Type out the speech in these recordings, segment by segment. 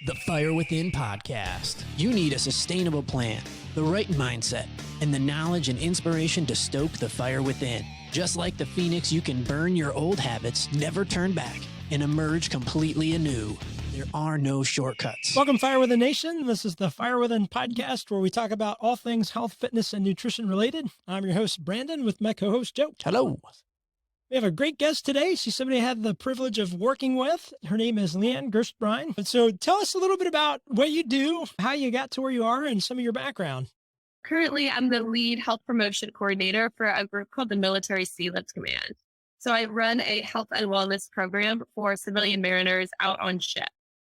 The Fire Within podcast. You need a sustainable plan, the right mindset, and the knowledge and inspiration to stoke the fire within. Just like the phoenix, you can burn your old habits, never turn back, and emerge completely anew. There are no shortcuts. Welcome, Fire Within Nation. This is the Fire Within podcast, where we talk about all things health, fitness, and nutrition related. I'm your host, Brandon, with my co-host, Joe. Hello. We have a great guest today. She's somebody I had the privilege of working with. Her name is Leighanne Gerstbrein. And so tell us a little bit about what you do, how you got to where you are, and some of your background. Currently, I'm the lead health promotion coordinator for a group called the Military Sealift Command. So I run a health and wellness program for civilian mariners out on ship.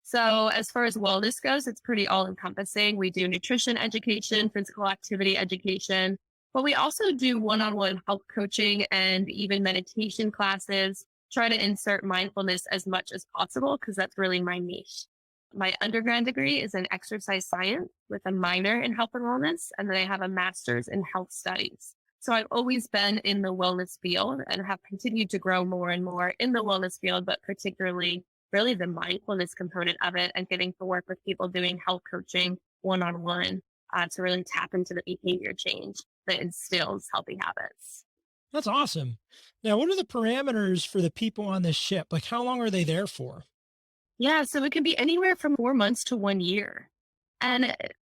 So as far as wellness goes, it's pretty all-encompassing. We do nutrition education, physical activity education, but we also do one-on-one health coaching and even meditation classes. Try to insert mindfulness as much as possible because that's really my niche. My undergrad degree is in exercise science with a minor in health and wellness, and then I have a master's in health studies. So I've always been in the wellness field and have continued to grow more and more in the wellness field, but particularly really the mindfulness component of it and getting to work with people doing health coaching one-on-one to really tap into the behavior change that instills healthy habits. That's awesome. Now, what are the parameters for the people on this ship? Like, how long are they there for? Yeah, so it can be anywhere from 4 months to 1 year. And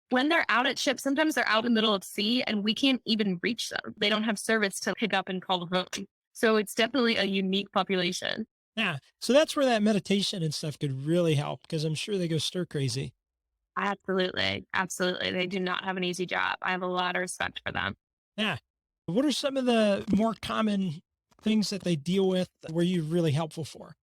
when they're out at ship, sometimes they're out in the middle of sea and we can't even reach them. They don't have service to pick up and call home. So it's definitely a unique population. Yeah. So that's where that meditation and stuff could really help, because I'm sure they go stir crazy. Absolutely. Absolutely. They do not have an easy job. I have a lot of respect for them. Yeah. What are some of the more common things that they deal with where you're really helpful for?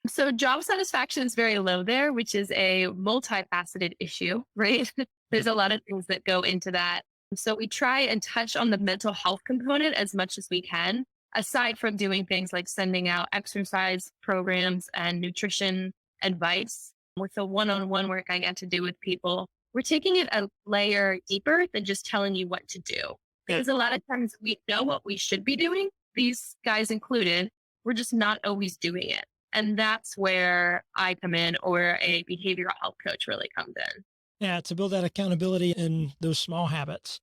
So job satisfaction is very low there, which is a multifaceted issue, right? There's a lot of things that go into that. So we try and touch on the mental health component as much as we can, aside from doing things like sending out exercise programs and nutrition advice. With the one-on-one work I get to do with people, we're taking it a layer deeper than just telling you what to do. Because a lot of times we know what we should be doing, these guys included, we're just not always doing it. And that's where I come in, or a behavioral health coach really comes in. Yeah, to build that accountability in those small habits.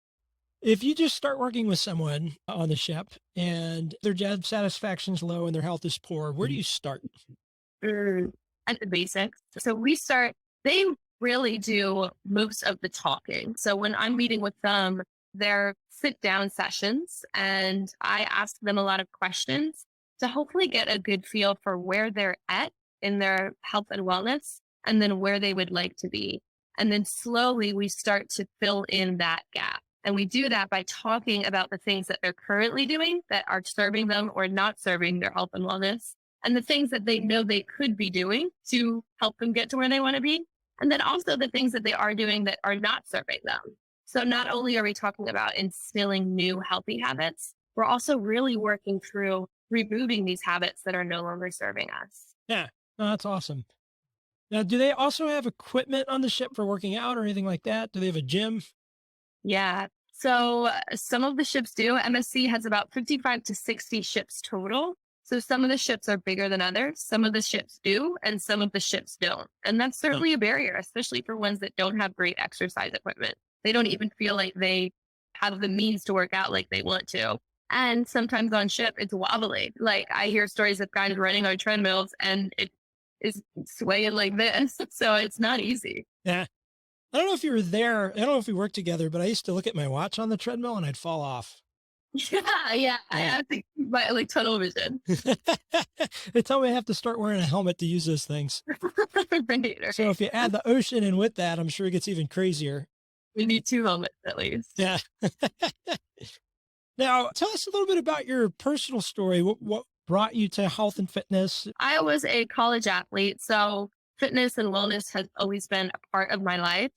If you just start working with someone on the ship and their job satisfaction is low and their health is poor, where do you start? At the basics. So they really do most of the talking. So when I'm meeting with them, they're sit down sessions and I ask them a lot of questions to hopefully get a good feel for where they're at in their health and wellness, and then where they would like to be. And then slowly we start to fill in that gap. And we do that by talking about the things that they're currently doing that are serving them or not serving their health and wellness, and the things that they know they could be doing to help them get to where they want to be. And then also the things that they are doing that are not serving them. So not only are we talking about instilling new healthy habits, we're also really working through removing these habits that are no longer serving us. Yeah, no, that's awesome. Now, do they also have equipment on the ship for working out or anything like that? Do they have a gym? Yeah. So some of the ships do. MSC has about 55 to 60 ships total. So some of the ships are bigger than others. Some of the ships do, and some of the ships don't. And that's certainly a barrier, especially for ones that don't have great exercise equipment. They don't even feel like they have the means to work out like they want to. And sometimes on ship, it's wobbly. Like I hear stories of guys running on treadmills and it is swaying like this. So it's not easy. Yeah. I don't know if you were there. I don't know if we worked together, but I used to look at my watch on the treadmill and I'd fall off. Yeah. I have to buy like tunnel vision. They tell me I have to start wearing a helmet to use those things. Right. So if you add the ocean in with that, I'm sure it gets even crazier. We need 2 helmets at least. Yeah. Now, tell us a little bit about your personal story. What brought you to health and fitness? I was a college athlete, so fitness and wellness has always been a part of my life.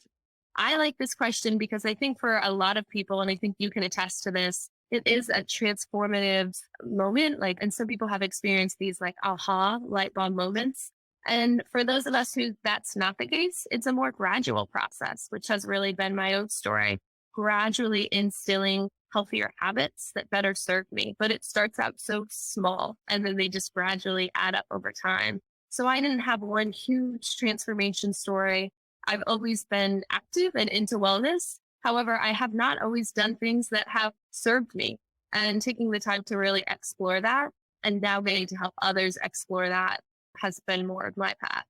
I like this question because I think for a lot of people, and I think you can attest to this, it is a transformative moment. And some people have experienced these aha light bulb moments. And for those of us who that's not the case, it's a more gradual process, which has really been my own story, gradually instilling healthier habits that better serve me. But it starts out so small and then they just gradually add up over time. So I didn't have one huge transformation story. I've always been active and into wellness. However, I have not always done things that have served me, and taking the time to really explore that and now getting to help others explore that has been more of my path.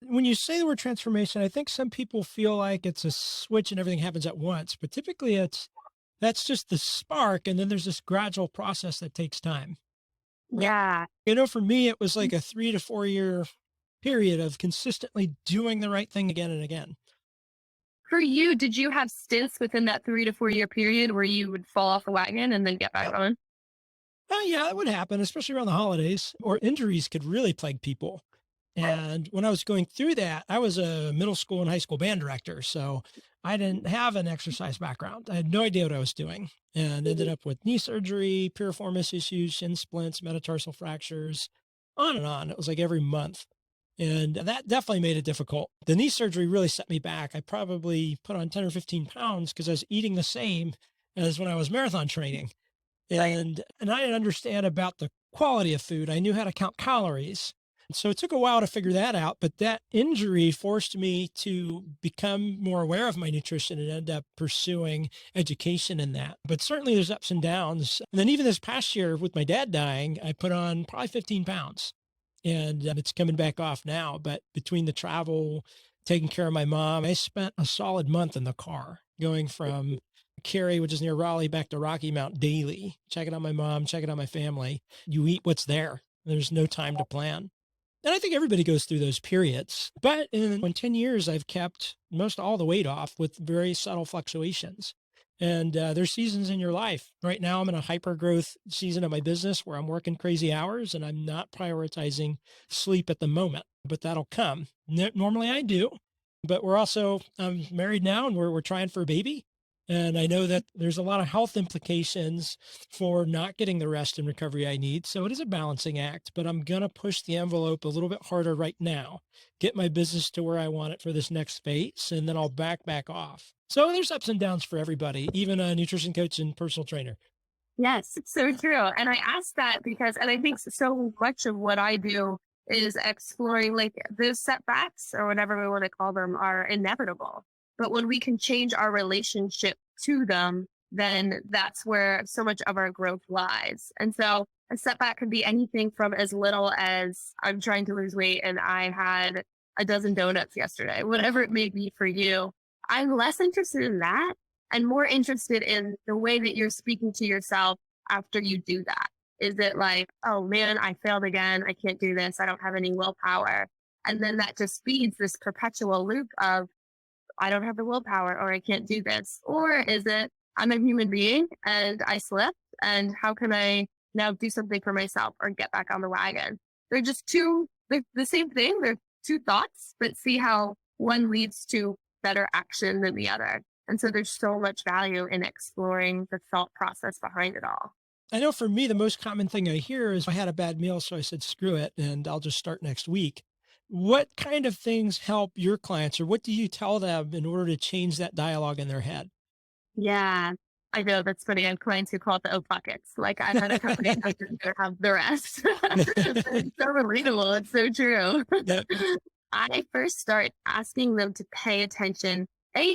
When you say the word transformation, I think some people feel like it's a switch and everything happens at once, but typically that's just the spark. And then there's this gradual process that takes time. Yeah. For me, it was like a 3 to 4 year period of consistently doing the right thing again and again. For you, did you have stints within that 3 to 4 year period where you would fall off the wagon and then get back on? Oh, yeah, that would happen, especially around the holidays, or injuries could really plague people. And when I was going through that, I was a middle school and high school band director. So I didn't have an exercise background. I had no idea what I was doing, and ended up with knee surgery, piriformis issues, shin splints, metatarsal fractures, on and on. It was like every month. And that definitely made it difficult. The knee surgery really set me back. I probably put on 10 or 15 pounds because I was eating the same as when I was marathon training. And I didn't understand about the quality of food. I knew how to count calories. So it took a while to figure that out, but that injury forced me to become more aware of my nutrition and end up pursuing education in that. But certainly there's ups and downs. And then even this past year with my dad dying, I put on probably 15 pounds, and it's coming back off now. But between the travel, taking care of my mom, I spent a solid month in the car going from Cary, which is near Raleigh, back to Rocky Mount daily, checking on my mom, checking on my family. You eat what's there. There's no time to plan. And I think everybody goes through those periods. But in 10 years, I've kept most all the weight off with very subtle fluctuations. And there's seasons in your life. Right now, I'm in a hyper growth season of my business where I'm working crazy hours and I'm not prioritizing sleep at the moment, but that'll come. Normally I do, but I'm married now, and we're trying for a baby. And I know that there's a lot of health implications for not getting the rest and recovery I need. So it is a balancing act, but I'm going to push the envelope a little bit harder right now, get my business to where I want it for this next phase, and then I'll back off. So there's ups and downs for everybody, even a nutrition coach and personal trainer. Yes, it's so true. And I ask that because, and I think so much of what I do is exploring, like, those setbacks or whatever we want to call them are inevitable. But when we can change our relationship to them, then that's where so much of our growth lies. And so a setback could be anything from as little as I'm trying to lose weight and I had a dozen donuts yesterday, whatever it may be for you. I'm less interested in that and more interested in the way that you're speaking to yourself after you do that. Is it like, oh man, I failed again. I can't do this. I don't have any willpower. And then that just feeds this perpetual loop of, I don't have the willpower, or I can't do this. Or is it, I'm a human being and I slipped, and how can I now do something for myself or get back on the wagon? They're just they're the same thing. They're two thoughts, but see how one leads to better action than the other. And so there's so much value in exploring the thought process behind it all. I know for me, the most common thing I hear is I had a bad meal, so I said, screw it, and I'll just start next week. What kind of things help your clients, or what do you tell them in order to change that dialogue in their head? Yeah, I know that's funny. I have clients who call it the O buckets. Like, I had a company that didn't have the rest. It's so relatable. It's so true. Yep. I first start asking them to pay attention,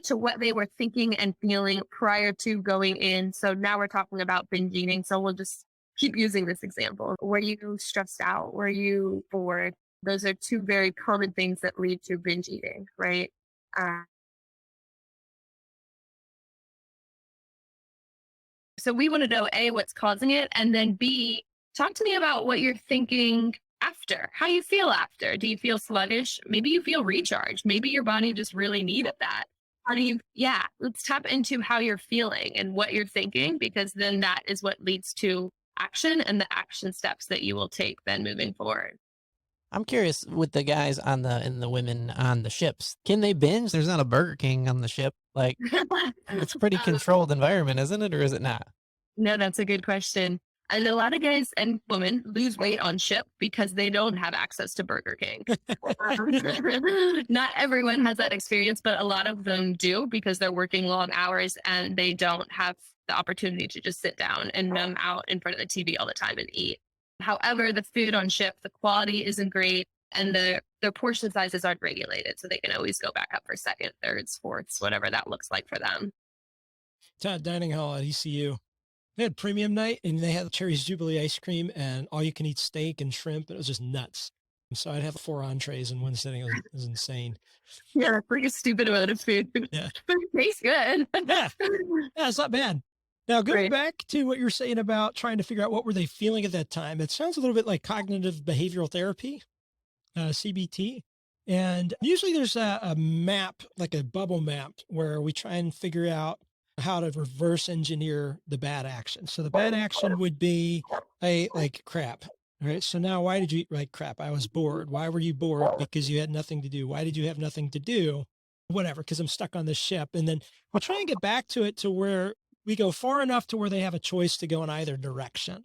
to what they were thinking and feeling prior to going in. So now we're talking about binge eating. So we'll just keep using this example. Were you stressed out? Were you bored? Those are two very common things that lead to binge eating, right? So we want to know, A, what's causing it, and then B, talk to me about what you're thinking after, how you feel after. Do you feel sluggish? Maybe you feel recharged. Maybe your body just really needed that. Let's tap into how you're feeling and what you're thinking, because then that is what leads to action and the action steps that you will take then moving forward. I'm curious with the guys and the women on the ships. Can they binge? There's not a Burger King on the ship. Like, it's a pretty controlled environment, isn't it? Or is it not? No, that's a good question. And a lot of guys and women lose weight on ship because they don't have access to Burger King. Not everyone has that experience, but a lot of them do because they're working long hours and they don't have the opportunity to just sit down and numb out in front of the TV all the time and eat. However, the food on ship, the quality isn't great. and their portion sizes aren't regulated. So they can always go back up for second, thirds, fourths, whatever that looks like for them. Todd Dining Hall at ECU. They had premium night and they had Cherry's Jubilee ice cream and all you can eat steak and shrimp. And it was just nuts. So I'd have 4 entrees in one sitting. It was insane. Yeah, that's like a stupid amount of food. Yeah. But it tastes good. Yeah, it's not bad. Now, going Right. back to what you're saying about trying to figure out what were they feeling at that time, it sounds a little bit like cognitive behavioral therapy, CBT. And usually there's a map, like a bubble map, where we try and figure out how to reverse engineer the bad action. So the bad action would be like crap. Right. So now why did you eat like crap? I was bored. Why were you bored? Because you had nothing to do. Why did you have nothing to do? Whatever, because I'm stuck on this ship. And then we'll try and get back to it to where we go far enough to where they have a choice to go in either direction.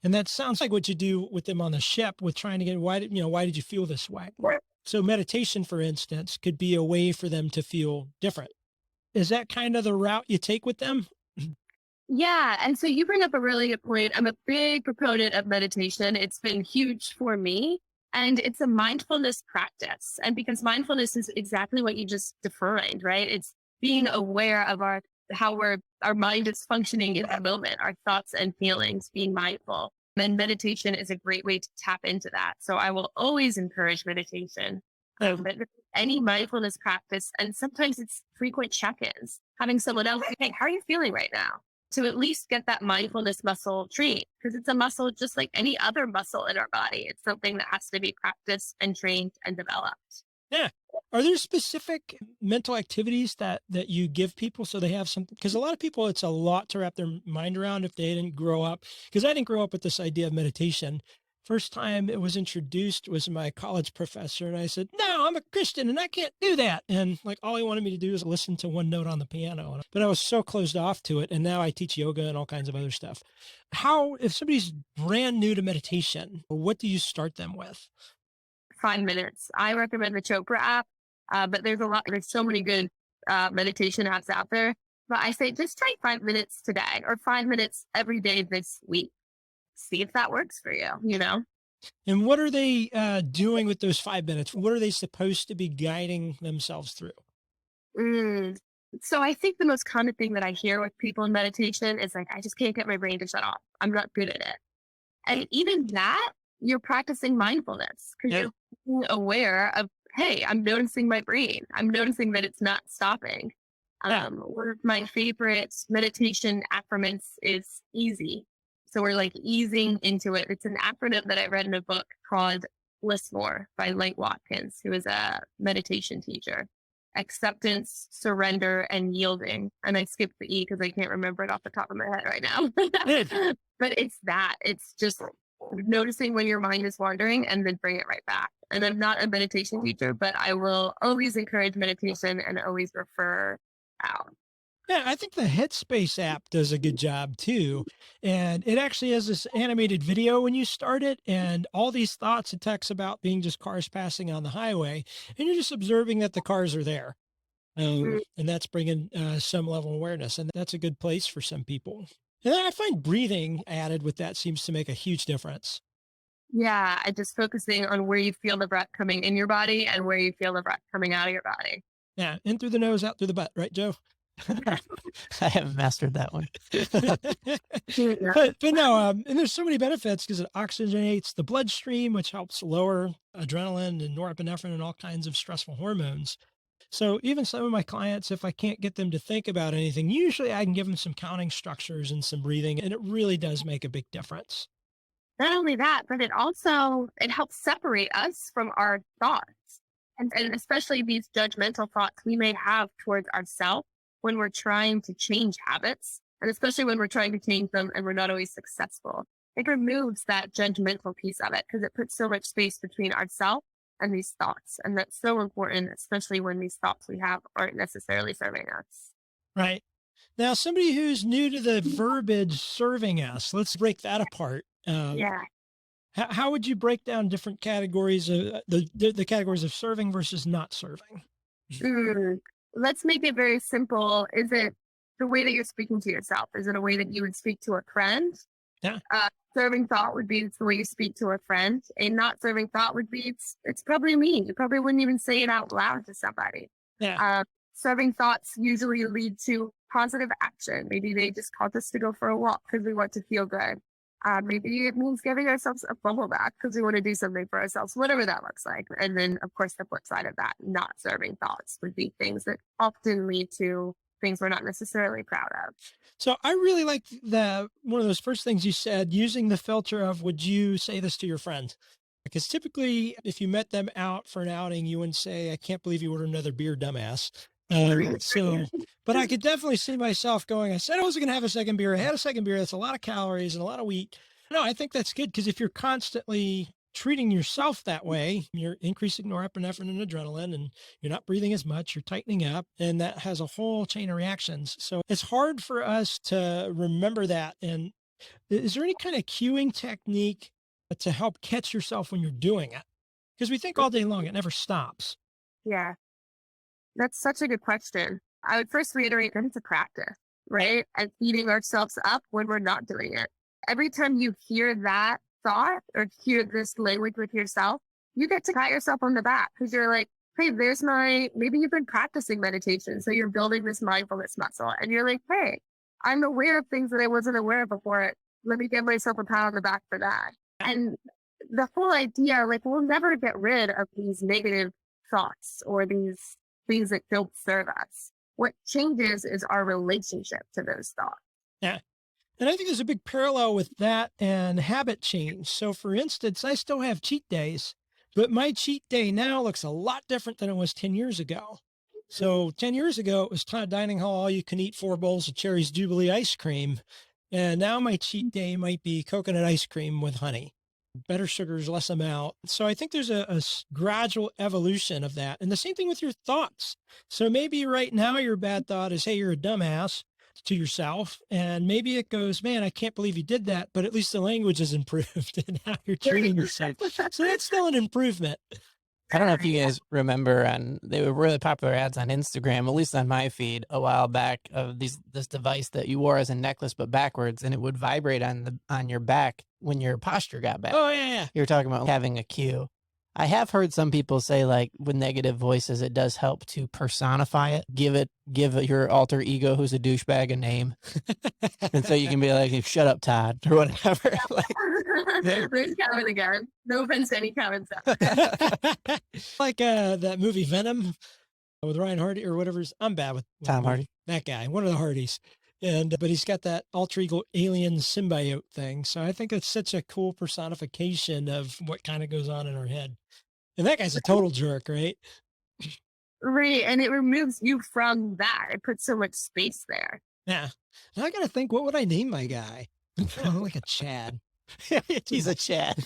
And that sounds like what you do with them on the ship with trying to get, why did you feel this way? So meditation, for instance, could be a way for them to feel different. Is that kind of the route you take with them? Yeah. And so you bring up a really good point. I'm a big proponent of meditation. It's been huge for me. And it's a mindfulness practice. And because mindfulness is exactly what you just defined, right? It's being aware of how our mind is functioning in the moment, our thoughts and feelings, being mindful. And meditation is a great way to tap into that. So I will always encourage meditation. But any mindfulness practice, and sometimes it's frequent check-ins, having someone else say, hey, how are you feeling right now? To at least get that mindfulness muscle trained, because it's a muscle just like any other muscle in our body. It's something that has to be practiced and trained and developed. Yeah. Are there specific mental activities that you give people so they have something? Because a lot of people, it's a lot to wrap their mind around if they didn't grow up. Because I didn't grow up with this idea of meditation. First time it was introduced was my college professor. And I said, no, I'm a Christian and I can't do that. And like, all he wanted me to do is listen to one note on the piano. But I was so closed off to it. And now I teach yoga and all kinds of other stuff. If somebody's brand new to meditation, what do you start them with? 5 minutes. I recommend the Chopra app, but there's so many good meditation apps out there. But I say just try 5 minutes today or 5 minutes every day this week. See if that works for you, And what are they doing with those 5 minutes? What are they supposed to be guiding themselves through? So I think the most common thing that I hear with people in meditation is like, I just can't get my brain to shut off. I'm not good at it. And even that, you're practicing mindfulness because you're being aware of, hey, I'm noticing my brain. I'm noticing that it's not stopping. One of my favorite meditation acronyms is EASY. So we're like easing into it. It's an acronym that I read in a book called Bliss More by Light Watkins, who is a meditation teacher. Acceptance, surrender, and yielding. And I skipped the E because I can't remember it off the top of my head right now. But it's that. It's just noticing when your mind is wandering and then bring it right back. And I'm not a meditation teacher, but I will always encourage meditation and always refer out. Yeah, I think the Headspace app does a good job too. And it actually has this animated video when you start it and all these thoughts it talks about being just cars passing on the highway. And you're just observing that the cars are there. And that's bringing some level of awareness. And that's a good place for some people. And I find breathing added with that seems to make a huge difference. Yeah, I just focusing on where you feel the breath coming in your body and where you feel the breath coming out of your body. Yeah, in through the nose, out through the butt, right, Joe? I haven't mastered that one. but no, and there's so many benefits because it oxygenates the bloodstream, which helps lower adrenaline and norepinephrine and all kinds of stressful hormones. So even some of my clients, if I can't get them to think about anything, usually I can give them some counting structures and some breathing, and it really does make a big difference. Not only that, but it helps separate us from our thoughts. And especially these judgmental thoughts we may have towards ourselves when we're trying to change habits, and especially when we're trying to change them and we're not always successful. It removes that judgmental piece of it because it puts so much space between ourselves and these thoughts. And that's so important, especially when these thoughts we have aren't necessarily serving us. Right. Now, somebody who's new to the verbiage serving us, let's break that apart. How would you break down different categories of the categories of serving versus not serving? Let's make it very simple. Is it the way that you're speaking to yourself? Is it a way that you would speak to a friend? Yeah. serving thought would be the way you speak to a friend. A not serving thought would be, it's probably me. You probably wouldn't even say it out loud to somebody. Yeah. Serving thoughts usually lead to positive action. Maybe they just called us to go for a walk because we want to feel good. Maybe it means giving ourselves a bubble bath because we want to do something for ourselves, whatever that looks like. And then, of course, the flip side of that, not serving thoughts would be things that often lead to things we're not necessarily proud of. So I really like one of those first things you said, using the filter of, would you say this to your friend? Because typically, if you met them out for an outing, you wouldn't say, I can't believe you ordered another beer, dumbass. But I could definitely see myself going, I said I wasn't going to have a second beer. I had a second beer. That's a lot of calories and a lot of wheat. No, I think that's good, because if you're constantly treating yourself that way, you're increasing norepinephrine and adrenaline, and you're not breathing as much, you're tightening up, and that has a whole chain of reactions. So it's hard for us to remember that. And is there any kind of cueing technique to help catch yourself when you're doing it? Because we think all day long, it never stops. Yeah, that's such a good question. I would first reiterate that it's a practice, right? And beating ourselves up when we're not doing it. Every time you hear that thought or hear this language with yourself, you get to pat yourself on the back, because you're like, hey, maybe you've been practicing meditation. So you're building this mindfulness muscle, and you're like, hey, I'm aware of things that I wasn't aware of before. Let me give myself a pat on the back for that. And the whole idea, like, we'll never get rid of these negative thoughts or these things that don't serve us. What changes is our relationship to those thoughts. Yeah. And I think there's a big parallel with that and habit change. So for instance, I still have cheat days, but my cheat day now looks a lot different than it was 10 years ago. So 10 years ago, it was Todd Dining Hall, all you can eat 4 bowls of Cherry's Jubilee ice cream. And now my cheat day might be coconut ice cream with honey. Better sugars, less amount. So I think there's a gradual evolution of that. And the same thing with your thoughts. So maybe right now your bad thought is, hey, you're a dumbass to yourself. And maybe it goes, man, I can't believe you did that. But at least the language has improved and how you're treating yourself. So that's still an improvement. I don't know if you guys remember, they were really popular ads on Instagram, at least on my feed a while back, of this device that you wore as a necklace but backwards, and it would vibrate on your back when your posture got bad. Oh yeah. You were talking about having a cue. I have heard some people say, like, with negative voices, it does help to personify it. Give your alter ego, who's a douchebag, a name. And so you can be like, shut up, Todd, or whatever. There's Calvin again. No offense to any Calvin stuff. Like that movie Venom with Ryan Hardy or whatever's. I'm bad with Tom Hardy. That guy, one of the Hardys. But he's got that alter ego alien symbiote thing. So I think it's such a cool personification of what kind of goes on in our head. And that guy's a total jerk, right? Right. And it removes you from that. It puts so much space there. Yeah. Now I got to think, what would I name my guy? Like a Chad. He's a Chad.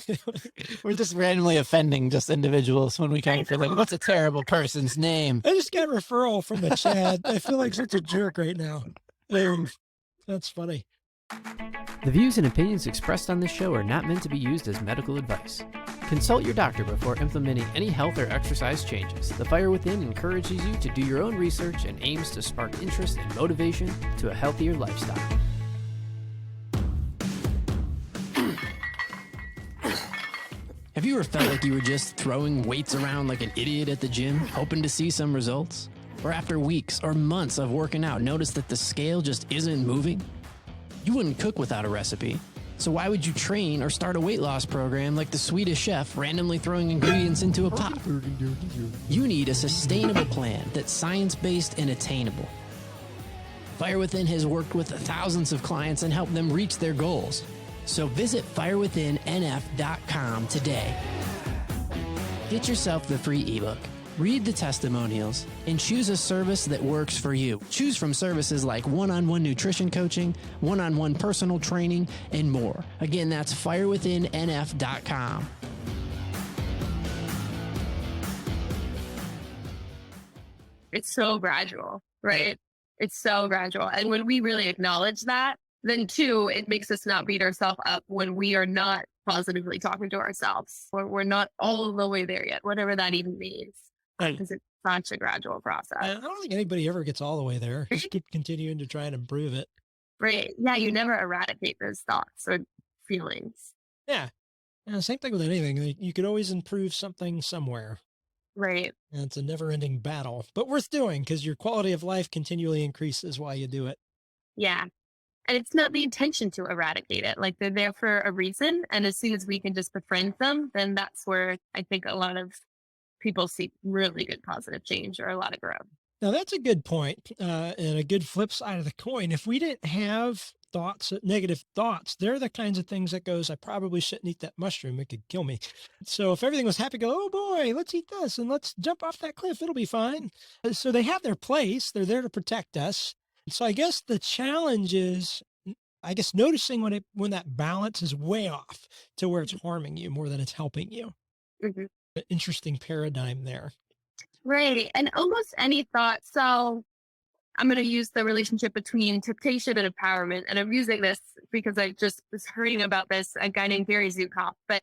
We're just randomly offending just individuals when we kind of feel like, what's a terrible person's name? I just got a referral from a Chad. I feel like such a jerk right now. That's funny. The views and opinions expressed on this show are not meant to be used as medical advice. Consult your doctor before implementing any health or exercise changes. The Fire Within encourages you to do your own research and aims to spark interest and motivation to a healthier lifestyle. Have you ever felt like you were just throwing weights around like an idiot at the gym, hoping to see some results? Or after weeks or months of working out, notice that the scale just isn't moving? You wouldn't cook without a recipe. So why would you train or start a weight loss program like the Swedish chef randomly throwing ingredients into a pot? You need a sustainable plan that's science-based and attainable. Fire Within has worked with thousands of clients and helped them reach their goals. So visit firewithinnf.com today. Get yourself the free ebook. Read the testimonials and choose a service that works for you. Choose from services like one-on-one nutrition coaching, one-on-one personal training, and more. Again, that's firewithinnf.com. It's so gradual, right? It's so gradual. And when we really acknowledge that, then too, it makes us not beat ourselves up when we are not positively talking to ourselves, or we're not all the way there yet, whatever that even means. Because it's such a gradual process. I don't think anybody ever gets all the way there. Just keep continuing to try and improve it. Right. Yeah, you never eradicate those thoughts or feelings. Yeah. And same thing with anything. You could always improve something somewhere. Right. And it's a never ending battle, but worth doing because your quality of life continually increases while you do it. Yeah. And it's not the intention to eradicate it. Like they're there for a reason. And as soon as we can just befriend them, then that's where I think a lot of people see really good positive change or a lot of growth. Now, that's a good point, and a good flip side of the coin. If we didn't have thoughts, negative thoughts, they're the kinds of things that goes, I probably shouldn't eat that mushroom. It could kill me. So if everything was happy, go, oh boy, let's eat this and let's jump off that cliff. It'll be fine. So they have their place. They're there to protect us. So I guess the challenge is, noticing when that balance is way off to where it's harming you more than it's helping you. Mm-hmm. An interesting paradigm there. Right. And almost any thought. So I'm going to use the relationship between temptation and empowerment. And I'm using this because I just was reading about this, a guy named Gary Zukav, but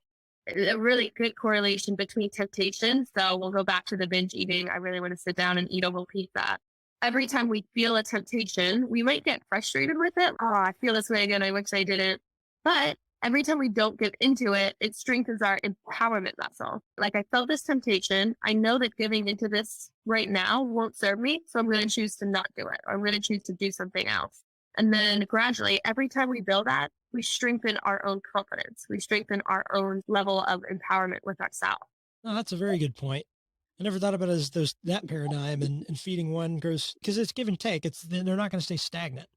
a really good correlation between temptation. So we'll go back to the binge eating. I really want to sit down and eat a whole pizza. Every time we feel a temptation, we might get frustrated with it. Oh, I feel this way again. I wish I didn't. But every time we don't give into it, it strengthens our empowerment muscle. Like I felt this temptation. I know that giving into this right now won't serve me. So I'm going to choose to not do it. Or I'm going to choose to do something else. And then gradually, every time we build that, we strengthen our own confidence. We strengthen our own level of empowerment with ourselves. Oh, that's a very good point. I never thought about it as that paradigm and feeding one grows because it's give and take. They're not going to stay stagnant.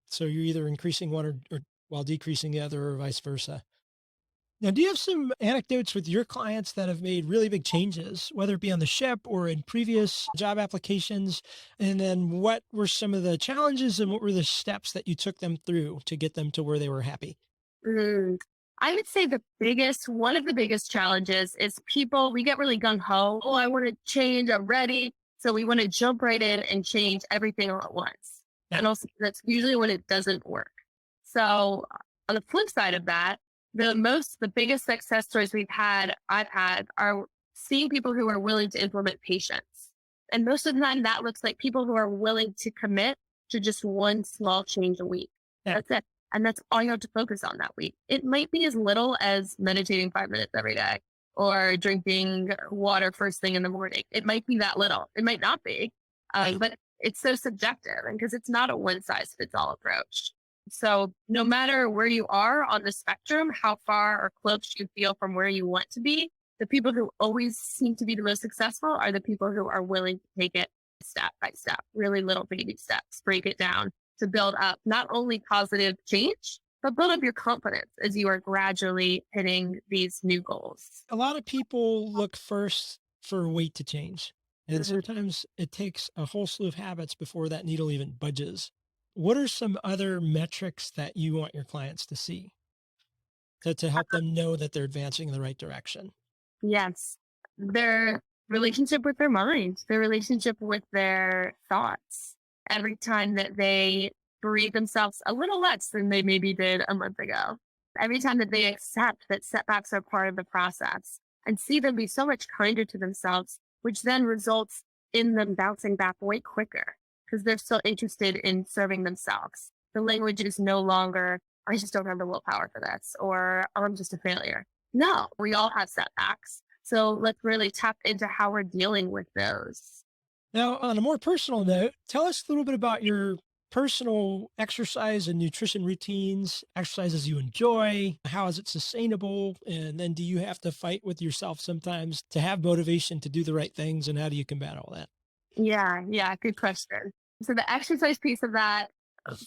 So you're either increasing one or while decreasing the other or vice versa. Now, do you have some anecdotes with your clients that have made really big changes, whether it be on the ship or in previous job applications? And then what were some of the challenges and what were the steps that you took them through to get them to where they were happy? I would say one of the biggest challenges is people, we get really gung ho. Oh, I want to change. I'm ready. So we want to jump right in and change everything all at once. Yeah. And also that's usually when it doesn't work. So on the flip side of that, the biggest success stories I've had are seeing people who are willing to implement patience. And most of the time that looks like people who are willing to commit to just one small change a week. Yeah. That's it. And that's all you have to focus on that week. It might be as little as meditating 5 minutes every day or drinking water first thing in the morning. It might be that little. It might not be, but it's so subjective because it's not a one size fits all approach. So no matter where you are on the spectrum, how far or close you feel from where you want to be, the people who always seem to be the most successful are the people who are willing to take it step by step, really little baby steps, break it down to build up not only positive change, but build up your confidence as you are gradually hitting these new goals. A lot of people look first for weight to change. And sometimes it takes a whole slew of habits before that needle even budges. What are some other metrics that you want your clients to see to help them know that they're advancing in the right direction? Yes. Their relationship with their mind, their relationship with their thoughts. Every time that they breathe themselves a little less than they maybe did a month ago. Every time that they accept that setbacks are part of the process and see them be so much kinder to themselves, which then results in them bouncing back way quicker because they're still interested in serving themselves. The language is no longer, I just don't have the willpower for this, or I'm just a failure. No, we all have setbacks. So let's really tap into how we're dealing with those. Now, on a more personal note, tell us a little bit about your personal exercise and nutrition routines, exercises you enjoy, how is it sustainable? And then do you have to fight with yourself sometimes to have motivation to do the right things? And how do you combat all that? Yeah, good question. So the exercise piece of that,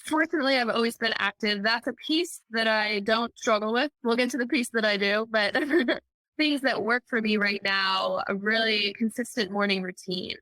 fortunately, I've always been active. That's a piece that I don't struggle with. We'll get to the piece that I do, but things that work for me right now, a really consistent morning routine.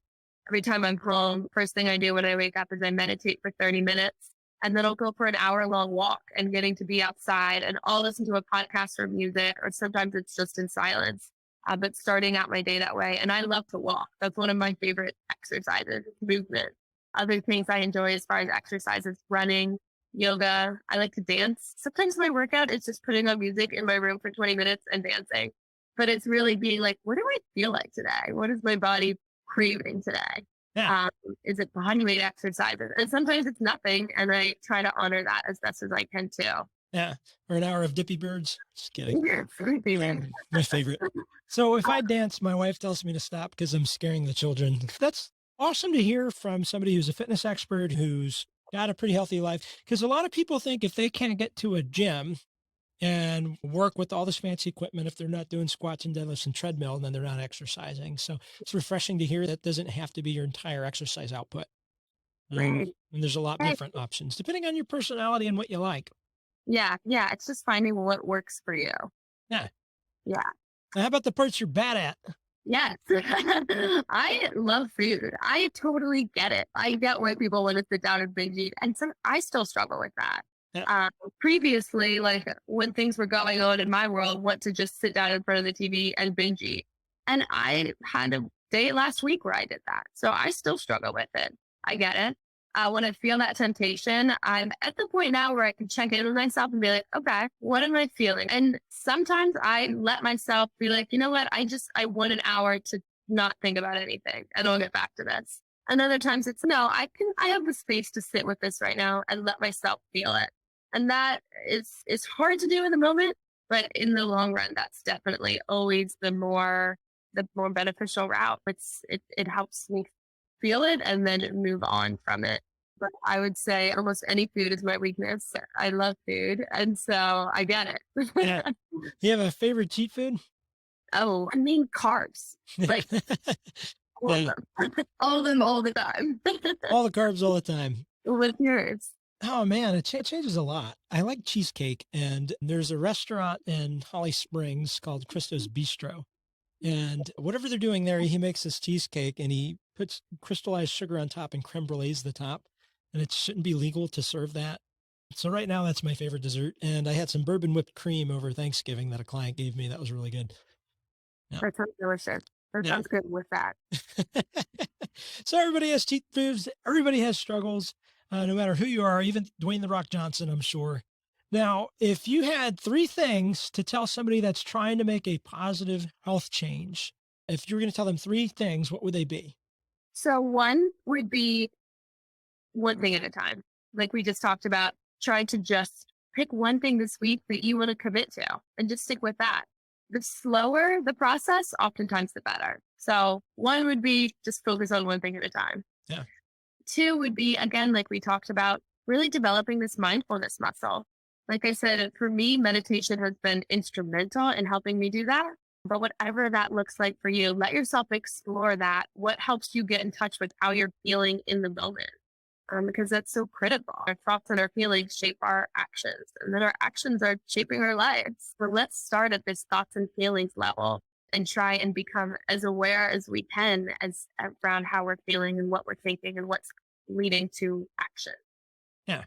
Every time I'm home, first thing I do when I wake up is I meditate for 30 minutes and then I'll go for an hour-long walk and getting to be outside and I'll listen to a podcast or music, or sometimes it's just in silence, but starting out my day that way. And I love to walk. That's one of my favorite exercises, movement. Other things I enjoy as far as exercises, running, yoga. I like to dance. Sometimes my workout is just putting on music in my room for 20 minutes and dancing, but it's really being like, what do I feel like today? What is my body craving today? Yeah. Is it body weight exercises? And sometimes it's nothing. And I try to honor that as best as I can too. Yeah. Or an hour of Dippy Birds. Just kidding. My favorite. So if I dance, my wife tells me to stop because I'm scaring the children. That's awesome to hear from somebody who's a fitness expert, who's got a pretty healthy life. Because a lot of people think if they can't get to a gym and work with all this fancy equipment, if they're not doing squats and deadlifts and treadmill, then they're not exercising. So it's refreshing to hear that doesn't have to be your entire exercise output. And there's a lot of different options depending on your personality and what you like. Yeah. It's just finding what works for you. Yeah. Yeah. Now, how about the parts you're bad at? Yes. I love food. I totally get it. I get why people want to sit down and binge eat. And I still struggle with that. Yeah. Previously, like when things were going on in my world, want to just sit down in front of the TV and binge eat. And I had a day last week where I did that. So I still struggle with it. I get it. When I feel that temptation, I'm at the point now where I can check in with myself and be like, okay, what am I feeling? And sometimes I let myself be like, you know what? I want an hour to not think about anything and I'll get back to this. And other times it's no, I have the space to sit with this right now and let myself feel it. And that is hard to do in the moment, but in the long run, that's definitely always the more beneficial route. It helps me feel it and then move on from it. But I would say almost any food is my weakness. I love food. And so I get it. Yeah. You have a favorite cheat food? Oh, I mean, carbs. Like all of them. All of them all the time. All the carbs all the time. What's yours? Oh man, it changes a lot. I like cheesecake, and there's a restaurant in Holly Springs called Christo's Bistro. And whatever they're doing there, he makes this cheesecake and he puts crystallized sugar on top and creme brulee's the top. And it shouldn't be legal to serve that. So right now, that's my favorite dessert. And I had some bourbon whipped cream over Thanksgiving that a client gave me. That was really good. Yeah. That sounds delicious. That sounds good with that. So everybody has cheat foods. Everybody has struggles, no matter who you are, even Dwayne "The Rock" Johnson, I'm sure. Now, if you had 3 things to tell somebody that's trying to make a positive health change, if you were going to tell them 3 things, what would they be? So one would be one thing at a time. Like we just talked about, trying to just pick one thing this week that you want to commit to and just stick with that. The slower the process, oftentimes the better. So 1 would be just focus on one thing at a time. Yeah. 2 would be, again, like we talked about, really developing this mindfulness muscle. Like I said, for me, meditation has been instrumental in helping me do that. But whatever that looks like for you, let yourself explore that. What helps you get in touch with how you're feeling in the moment? Because that's so critical. Our thoughts and our feelings shape our actions, and then our actions are shaping our lives. So let's start at this thoughts and feelings level and try and become as aware as we can as around how we're feeling and what we're thinking and what's leading to action. Yeah.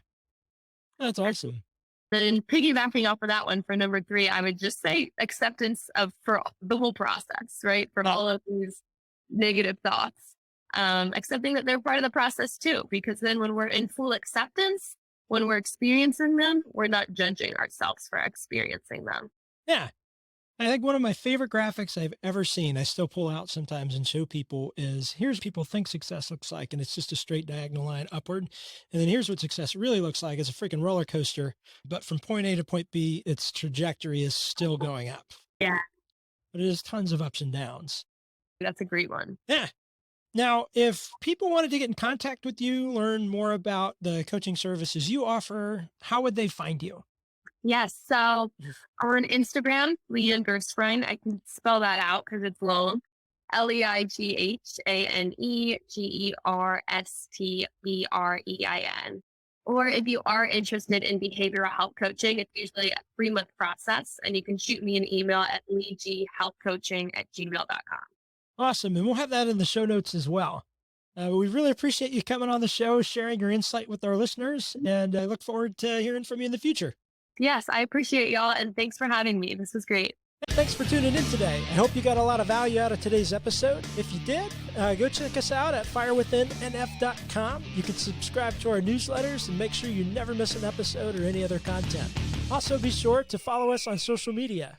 That's awesome. Then piggybacking off of that one for number 3, I would just say acceptance for the whole process, right? For all of these negative thoughts, accepting that they're part of the process too, because then when we're in full acceptance, when we're experiencing them, we're not judging ourselves for experiencing them. Yeah. I think one of my favorite graphics I've ever seen, I still pull out sometimes and show people, is here's what people think success looks like. And it's just a straight diagonal line upward. And then here's what success really looks like. It's a freaking roller coaster. But from point A to point B, its trajectory is still going up. Yeah. But it has tons of ups and downs. That's a great one. Yeah. Now, if people wanted to get in contact with you, learn more about the coaching services you offer, how would they find you? Yes. So on Instagram, Leighanne Gerstbrein, I can spell that out because it's long. LeighaneGerstbrein. Or if you are interested in behavioral health coaching, it's usually a 3-month process, and you can shoot me an email at leighealthcoaching@gmail.com. Awesome. And we'll have that in the show notes as well. We really appreciate you coming on the show, sharing your insight with our listeners, and I look forward to hearing from you in the future. Yes, I appreciate y'all, and thanks for having me. This was great. Thanks for tuning in today. I hope you got a lot of value out of today's episode. If you did, go check us out at firewithinnf.com. You can subscribe to our newsletters and make sure you never miss an episode or any other content. Also, be sure to follow us on social media.